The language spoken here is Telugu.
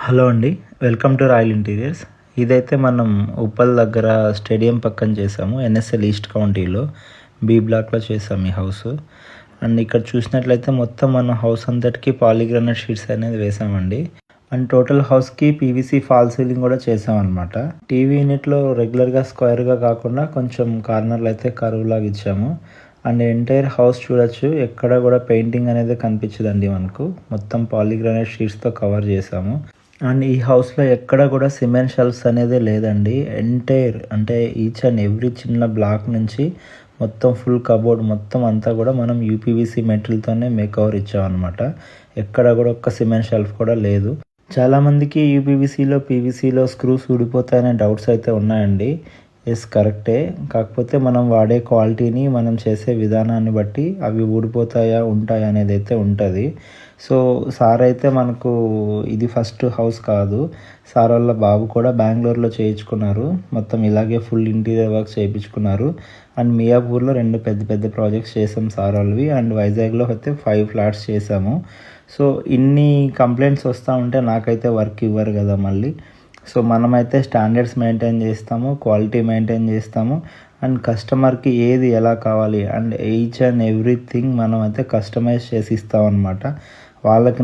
హలో అండి. Welcome to royal interiors. ఇదైతే మనం ఉప్పల్ దగ్గర స్టేడియం పక్కన చేసాము. ఎన్ఎస్ఎల్ ఈస్ట్ కౌంటీలో బి బ్లాక్లో చేసాము ఈ హౌస్. అండ్ ఇక్కడ చూసినట్లయితే మొత్తం మనం హౌస్ అంతటికి పాలీగ్రానైట్ షీట్స్ అనేది వేసామండి. అండ్ టోటల్ హౌస్కి పీవీసీ ఫాల్ సీలింగ్ కూడా చేసామన్నమాట. టీవీ యూనిట్లో రెగ్యులర్గా స్క్వేర్గా కాకుండా కొంచెం కార్నర్లో అయితే కర్వ్ లాగా ఇచ్చాము. అండ్ ఎంటైర్ హౌస్ చూడొచ్చు, ఎక్కడ కూడా పెయింటింగ్ అనేది కనిపించదండి మనకు. మొత్తం పాలీగ్రానైట్ షీట్స్తో కవర్ చేసాము. అండ్ ఈ హౌస్లో ఎక్కడ కూడా సిమెంట్ షెల్ఫ్స్ అనేది లేదండి. ఎంటైర్ అంటే ఈచ్ అండ్ ఎవ్రీ చిన్న బ్లాక్ నుంచి మొత్తం ఫుల్ కబోర్డ్ మొత్తం అంతా కూడా మనం యూపీవీసీ మెటీరియల్తోనే మేకవర్ ఇచ్చామన్నమాట. ఎక్కడ కూడా ఒక్క సిమెంట్ షెల్ఫ్ కూడా లేదు. చాలామందికి యూపీవీసీలో పీవీసీలో స్క్రూస్ ఊడిపోతాయనే డౌట్స్ అయితే ఉన్నాయండి. ఎస్, కరెక్టే. కాకపోతే మనం వాడే క్వాలిటీని, మనం చేసే విధానాన్ని బట్టి అవి ఊడిపోతాయా ఉంటాయా అనేది అయితే ఉంటుంది. సో సార్ అయితే మనకు ఇది ఫస్ట్ హౌస్ కాదు. సార్ వాళ్ళ బాబు కూడా బెంగళూరులో చేయించుకున్నారు. మొత్తం ఇలాగే ఫుల్ ఇంటీరియర్ వర్క్ చేయించుకున్నారు. అండ్ మియాపూర్లో 2 పెద్ద పెద్ద ప్రాజెక్ట్స్ చేసాం సార్ వాళ్ళవి. అండ్ వైజాగ్లో అయితే 5 ఫ్లాట్స్ చేసాము. సో ఇన్ని కంప్లైంట్స్ వస్తూ ఉంటే నాకైతే వర్క్ ఇవ్వరు కదా మళ్ళీ. సో మనమైతే స్టాండర్డ్స్ మెయింటైన్ చేస్తాము, క్వాలిటీ మెయింటైన్ చేస్తాము. అండ్ కస్టమర్కి ఏది ఎలా కావాలి అండ్ ఈచ్ అండ్ ఎవ్రీథింగ్ మనం అయితే కస్టమైజ్ చేసి ఇస్తాం అనమాట. వాళ్ళకి